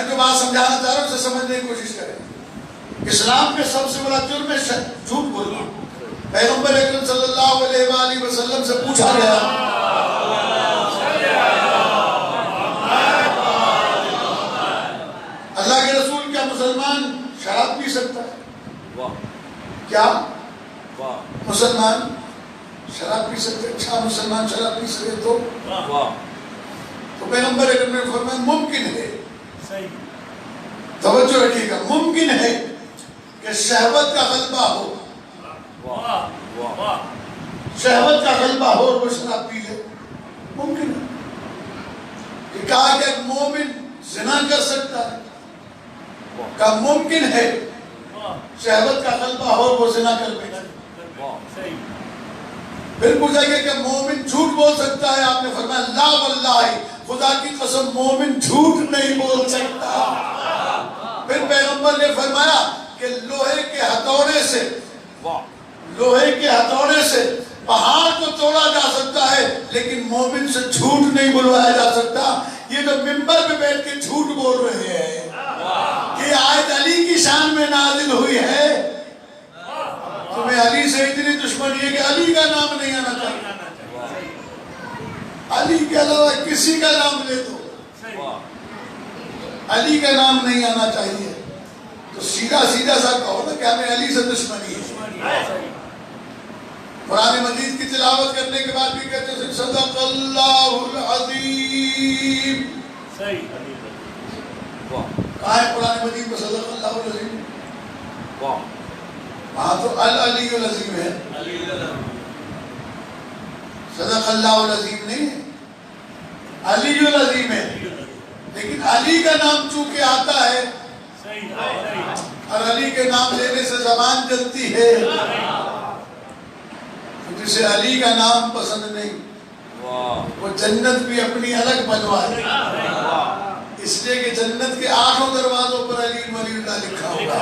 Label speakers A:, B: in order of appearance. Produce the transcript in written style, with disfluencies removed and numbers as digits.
A: میں جو بات سمجھانا چاہ رہا ہوں اسے سمجھنے کی کوشش کریں. اسلام میں سب سے بڑا جرم ہے جھوٹ بولنا. پیغمبر اکرم صلی اللہ علیہ وآلہ وسلم سے پوچھا گیا اللہ کے رسول کیا مسلمان شراب پی سکتا ہے؟ کیا مسلمان شراب پی سکتے؟ اچھا مسلمان شراب پی سکتے تو پیغمبر اکرم نے فرمایا ممکن ہے. توجہ رکھیے گا, ممکن ہے کہ شہوت کا غلبہ ہو, شہوت کا غلبہ ہو اور وہ شراب پی لے, ممکن ہے. کہ کہا کہ ایک مومن زنا کر سکتا ہے, کہا ممکن ہے شہوت کا غلبہ ہو اور وہ زنا کر بیٹھے. پھر پوچھا گیا کہ مومن جھوٹ بول سکتا ہے؟ آپ نے فرمایا لا واللہ, خدا کی قسم مومن جھوٹ نہیں بول سکتا. پھر پیغمبر نے فرمایا کہ لوہے کے ہتھوڑے سے پہاڑ کو توڑا جا سکتا ہے لیکن مومن سے جھوٹ نہیں بلوایا جا سکتا. یہ جو ممبر پہ بیٹھ کے جھوٹ بول رہے ہیں کہ آیت علی کی شان میں نازل ہوئی ہے, تمہیں علی سے اتنی دشمنی ہے کہ علی کا نام نہیں آنا چاہیے, علی کے علاوہ کسی کا نام لے دو, علی کا نام نہیں آنا چاہیے. تو سیدھا سا کہو نا کہ ہمیں علی سے دشمنی ہے. قرآن مجید کی تلاوت کرنے کے بعد بھی کہتے ہیں صدق اللہ العظیم. کہاں ہے قرآن مجید میں صدق اللہ العظیم؟ وہاں تو العلی العظیم ہے, صدق اللہ العظیم نہیں ہے, علی العظیم ہے. لیکن علی کا نام چونکہ آتا ہے اور علی کے نام لینے سے زبان جلتی ہے, جسے علی کا نام پسند نہیں وہ جنت بھی اپنی الگ بنوائے, اس لیے کہ جنت کے 8 دروازوں پر علی ولی اللہ لکھا ہوگا.